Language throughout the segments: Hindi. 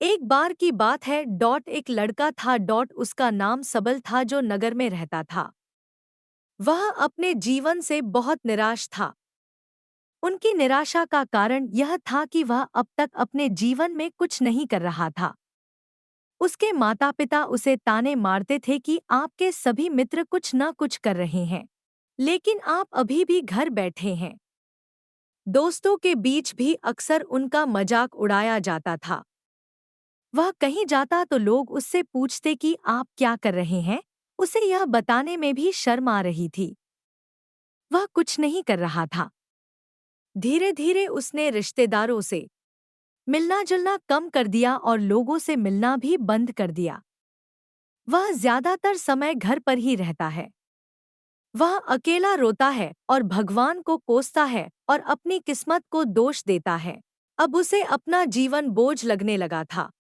एक बार की बात है। एक लड़का था। उसका नाम सबल था, जो नगर में रहता था। वह अपने जीवन से बहुत निराश था। उनकी निराशा का कारण यह था कि वह अब तक अपने जीवन में कुछ नहीं कर रहा था। उसके माता पिता उसे ताने मारते थे कि आपके सभी मित्र कुछ न कुछ कर रहे हैं, लेकिन आप अभी भी घर बैठे हैं। दोस्तों के बीच भी अक्सर उनका मजाक उड़ाया जाता था। वह कहीं जाता तो लोग उससे पूछते कि आप क्या कर रहे हैं। उसे यह बताने में भी शर्म आ रही थी। वह कुछ नहीं कर रहा था। धीरे धीरे उसने रिश्तेदारों से मिलना जुलना कम कर दिया और लोगों से मिलना भी बंद कर दिया। वह ज्यादातर समय घर पर ही रहता है। वह अकेला रोता है और भगवान को कोसता है और अपनी किस्मत को दोष देता है। अब उसे अपना जीवन बोझ लगने लगा था।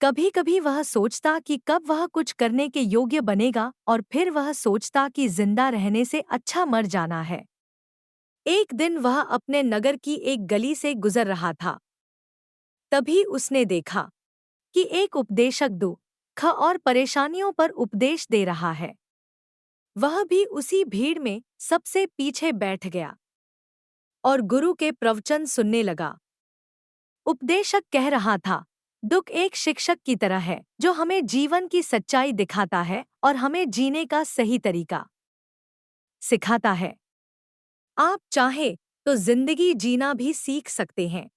कभी कभी वह सोचता कि कब वह कुछ करने के योग्य बनेगा, और फिर वह सोचता कि जिंदा रहने से अच्छा मर जाना है। एक दिन वह अपने नगर की एक गली से गुजर रहा था। तभी उसने देखा कि एक उपदेशक दुख और परेशानियों पर उपदेश दे रहा है। वह भी उसी भीड़ में सबसे पीछे बैठ गया और गुरु के प्रवचन सुनने लगा। उपदेशक कह रहा था, दुख एक शिक्षक की तरह है जो हमें जीवन की सच्चाई दिखाता है और हमें जीने का सही तरीका सिखाता है। आप चाहे तो जिंदगी जीना भी सीख सकते हैं।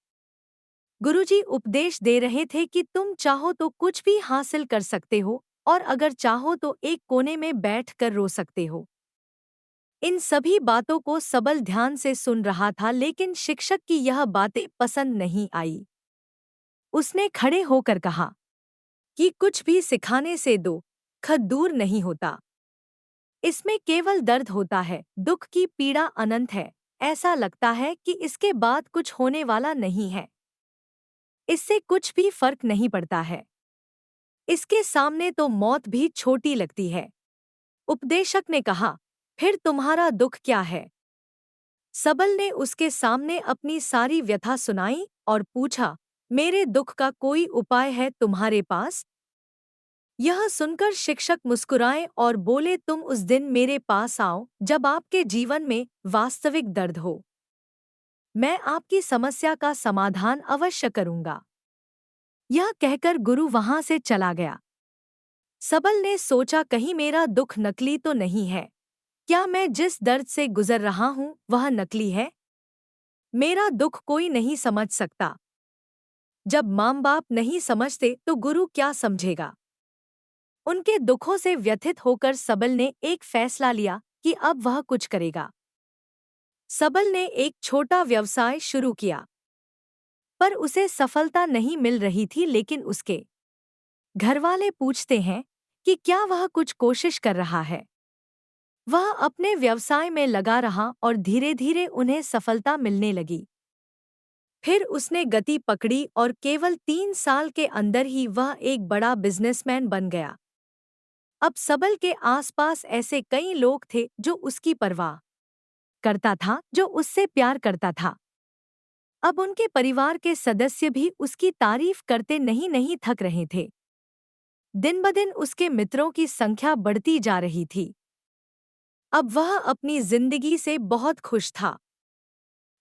गुरुजी उपदेश दे रहे थे कि तुम चाहो तो कुछ भी हासिल कर सकते हो, और अगर चाहो तो एक कोने में बैठ कर रो सकते हो। इन सभी बातों को सबल ध्यान से सुन रहा था, लेकिन शिक्षक की यह बातें पसंद नहीं आई। उसने खड़े होकर कहा कि कुछ भी सिखाने से दुख दूर नहीं होता। इसमें केवल दर्द होता है। दुख की पीड़ा अनंत है। ऐसा लगता है कि इसके बाद कुछ होने वाला नहीं है। इससे कुछ भी फर्क नहीं पड़ता है। इसके सामने तो मौत भी छोटी लगती है। उपदेशक ने कहा, फिर तुम्हारा दुख क्या है? सबल ने उसके सामने अपनी सारी व्यथा सुनाई और पूछा, मेरे दुख का कोई उपाय है तुम्हारे पास? यह सुनकर शिक्षक मुस्कुराए और बोले, तुम उस दिन मेरे पास आओ जब आपके जीवन में वास्तविक दर्द हो। मैं आपकी समस्या का समाधान अवश्य करूंगा। यह कहकर गुरु वहां से चला गया। सबल ने सोचा, कहीं मेरा दुख नकली तो नहीं है? क्या मैं जिस दर्द से गुजर रहा हूं वह नकली है? मेरा दुख कोई नहीं समझ सकता। जब माँ बाप नहीं समझते तो गुरु क्या समझेगा? उनके दुखों से व्यथित होकर सबल ने एक फैसला लिया कि अब वह कुछ करेगा। सबल ने एक छोटा व्यवसाय शुरू किया, पर उसे सफलता नहीं मिल रही थी। लेकिन उसके घरवाले पूछते हैं कि क्या वह कुछ कोशिश कर रहा है। वह अपने व्यवसाय में लगा रहा और धीरे धीरे उन्हें सफलता मिलने लगी। फिर उसने गति पकड़ी और केवल 3 साल के अंदर ही वह एक बड़ा बिजनेसमैन बन गया। अब सबल के आसपास ऐसे कई लोग थे जो उसकी परवाह करता था, जो उससे प्यार करता था। अब उनके परिवार के सदस्य भी उसकी तारीफ करते नहीं नहीं थक रहे थे। दिन ब दिन उसके मित्रों की संख्या बढ़ती जा रही थी। अब वह अपनी जिंदगी से बहुत खुश था।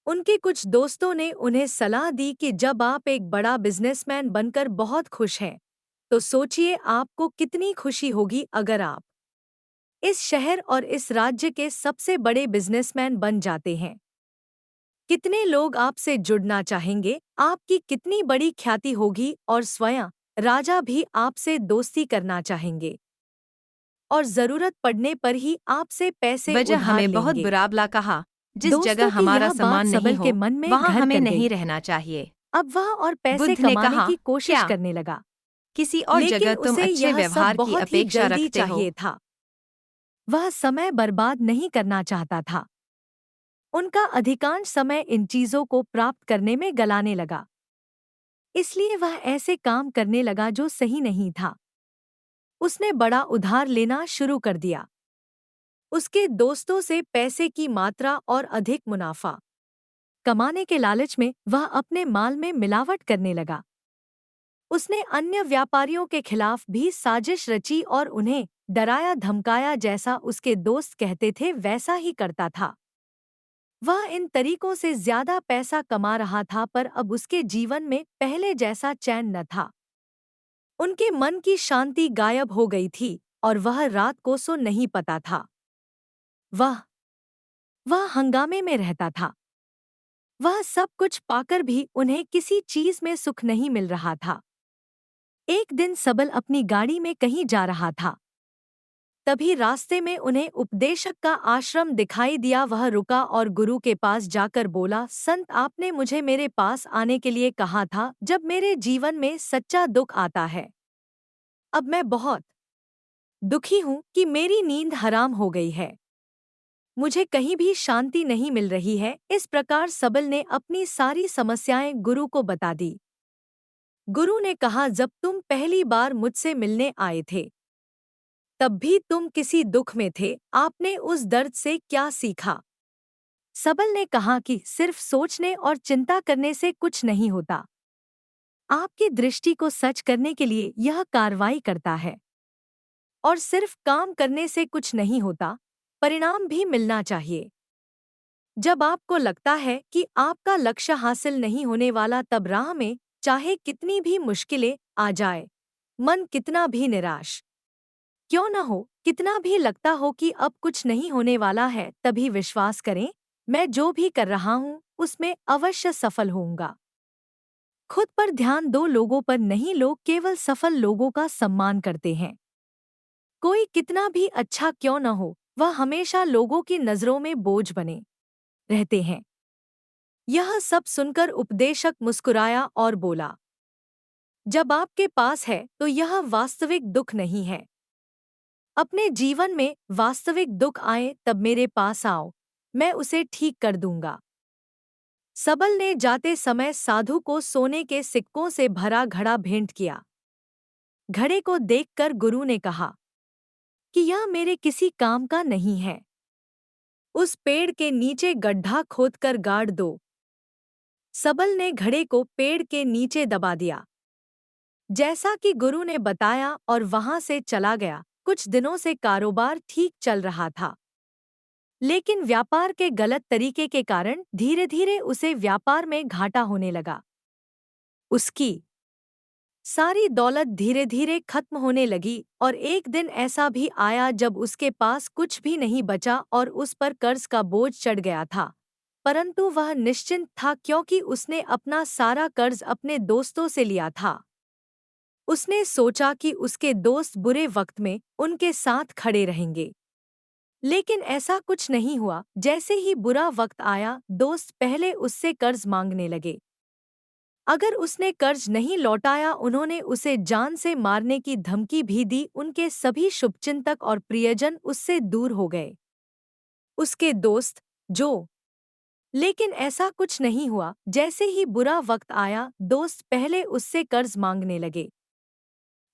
उनके कुछ दोस्तों ने उन्हें सलाह दी कि जब आप एक बड़ा बिजनेसमैन बनकर बहुत खुश हैं, तो सोचिए आपको कितनी खुशी होगी अगर आप इस शहर और इस राज्य के सबसे बड़े बिजनेसमैन बन जाते हैं। कितने लोग आपसे जुड़ना चाहेंगे, आपकी कितनी बड़ी ख्याति होगी, और स्वयं राजा भी आपसे दोस्ती करना चाहेंगे और जरूरत पड़ने पर ही आपसे पैसे वजह उधार हमें बहुत लेंगे। बुरा कहा। जिस जगह दोस्तों की हमारा यह बात सम्मान नहीं सबल के हो, मन में वहां घर हमें कर नहीं गई। रहना चाहिए। अब वह और पैसे बुद्ध ने कमाने कहा, की कोशिश क्या करने लगा, किसी और लेकिन जगह तुम उसे अच्छे यह सब व्यवहार की बहुत ही अपेक्षा जल्दी रखते हो? चाहिए था। वह समय बर्बाद नहीं करना चाहता था। उनका अधिकांश समय इन चीजों को प्राप्त करने में गलाने लगा। इसलिए वह ऐसे काम करने लगा जो सही नहीं था। उसने बड़ा उधार लेना शुरू कर दिया। उसके दोस्तों से पैसे की मात्रा और अधिक मुनाफा कमाने के लालच में वह अपने माल में मिलावट करने लगा। उसने अन्य व्यापारियों के खिलाफ भी साजिश रची और उन्हें डराया धमकाया, जैसा उसके दोस्त कहते थे वैसा ही करता था। वह इन तरीकों से ज्यादा पैसा कमा रहा था, पर अब उसके जीवन में पहले जैसा चैन न था। उनके मन की शांति गायब हो गई थी और वह रात को सो नहीं पाता था। वह वह हंगामे में रहता था। वह सब कुछ पाकर भी उन्हें किसी चीज में सुख नहीं मिल रहा था। एक दिन सबल अपनी गाड़ी में कहीं जा रहा था। तभी रास्ते में उन्हें उपदेशक का आश्रम दिखाई दिया। वह रुका और गुरु के पास जाकर बोला, संत, आपने मुझे मेरे पास आने के लिए कहा था जब मेरे जीवन में सच्चा दुख आता है। अब मैं बहुत दुखी हूँ कि मेरी नींद हराम हो गई है। मुझे कहीं भी शांति नहीं मिल रही है। इस प्रकार सबल ने अपनी सारी समस्याएं गुरु को बता दी। गुरु ने कहा, जब तुम पहली बार मुझसे मिलने आए थे तब भी तुम किसी दुख में थे। आपने उस दर्द से क्या सीखा? सबल ने कहा कि सिर्फ सोचने और चिंता करने से कुछ नहीं होता। आपकी दृष्टि को सच करने के लिए यह कार्रवाई करता है। और सिर्फ काम करने से कुछ नहीं होता, परिणाम भी मिलना चाहिए। जब आपको लगता है कि आपका लक्ष्य हासिल नहीं होने वाला, तब राह में चाहे कितनी भी मुश्किलें आ जाए, मन कितना भी निराश क्यों न हो, कितना भी लगता हो कि अब कुछ नहीं होने वाला है, तभी विश्वास करें, मैं जो भी कर रहा हूँ उसमें अवश्य सफल होऊंगा। खुद पर ध्यान दो, लोगों पर नहीं। लोग केवल सफल लोगों का सम्मान करते हैं। कोई कितना भी अच्छा क्यों न हो, वह हमेशा लोगों की नजरों में बोझ बने रहते हैं। यह सब सुनकर उपदेशक मुस्कुराया और बोला, जब आपके पास है तो यह वास्तविक दुख नहीं है। अपने जीवन में वास्तविक दुख आए तब मेरे पास आओ, मैं उसे ठीक कर दूंगा। सबल ने जाते समय साधु को सोने के सिक्कों से भरा घड़ा भेंट किया। घड़े को देखकर गुरु ने कहा कि यह मेरे किसी काम का नहीं है। उस पेड़ के नीचे गड्ढा खोदकर गाड़ दो। सबल ने घड़े को पेड़ के नीचे दबा दिया, जैसा कि गुरु ने बताया, और वहां से चला गया। कुछ दिनों से कारोबार ठीक चल रहा था, लेकिन व्यापार के गलत तरीके के कारण धीरे धीरे उसे व्यापार में घाटा होने लगा। उसकी सारी दौलत धीरे धीरे खत्म होने लगी और एक दिन ऐसा भी आया जब उसके पास कुछ भी नहीं बचा और उस पर कर्ज का बोझ चढ़ गया था। परंतु वह निश्चिंत था, क्योंकि उसने अपना सारा कर्ज अपने दोस्तों से लिया था। उसने सोचा कि उसके दोस्त बुरे वक्त में उनके साथ खड़े रहेंगे, लेकिन ऐसा कुछ नहीं हुआ। जैसे ही बुरा वक्त आया, दोस्त पहले उससे कर्ज मांगने लगे। अगर उसने कर्ज नहीं लौटाया, उन्होंने उसे जान से मारने की धमकी भी दी। उनके सभी शुभचिंतक और प्रियजन उससे दूर हो गए। उसके दोस्त जो लेकिन ऐसा कुछ नहीं हुआ। जैसे ही बुरा वक्त आया, दोस्त पहले उससे कर्ज मांगने लगे।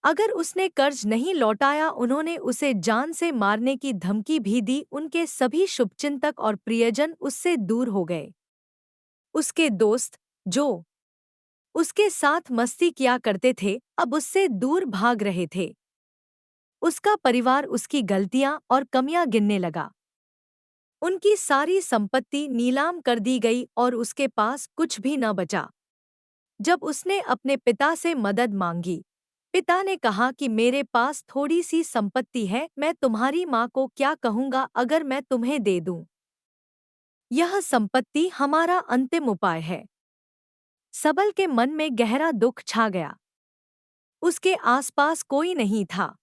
अगर उसने कर्ज नहीं लौटाया, उन्होंने उसे जान से मारने की धमकी भी दी। उनके सभी शुभचिंतक और प्रियजन उससे दूर हो गए। उसके दोस्त जो उसके साथ मस्ती किया करते थे, अब उससे दूर भाग रहे थे। उसका परिवार उसकी गलतियां और कमियां गिनने लगा। उनकी सारी संपत्ति नीलाम कर दी गई और उसके पास कुछ भी न बचा। जब उसने अपने पिता से मदद मांगी, पिता ने कहा कि मेरे पास थोड़ी सी संपत्ति है, मैं तुम्हारी माँ को क्या कहूँगा अगर मैं तुम्हें दे दूँ? यह संपत्ति हमारा अंतिम उपाय है। सबल के मन में गहरा दुख छा गया। उसके आसपास कोई नहीं था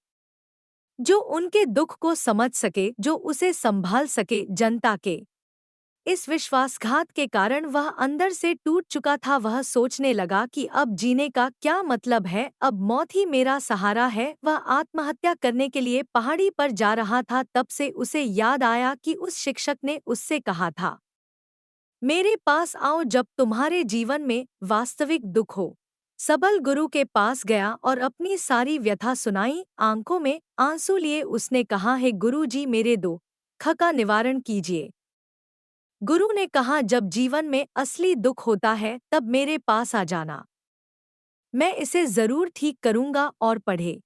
जो उनके दुख को समझ सके, जो उसे संभाल सके। जनता के इस विश्वासघात के कारण वह अंदर से टूट चुका था। वह सोचने लगा कि अब जीने का क्या मतलब है, अब मौत ही मेरा सहारा है। वह आत्महत्या करने के लिए पहाड़ी पर जा रहा था, तब से उसे याद आया कि उस शिक्षक ने उससे कहा था, मेरे पास आओ जब तुम्हारे जीवन में वास्तविक दुख हो। सबल गुरु के पास गया और अपनी सारी व्यथा सुनाई। आंखों में आंसू लिए उसने कहा, हे गुरु जी, मेरे दुख का निवारण कीजिए। गुरु ने कहा, जब जीवन में असली दुख होता है तब मेरे पास आ जाना। मैं इसे जरूर ठीक करूंगा और पढ़े।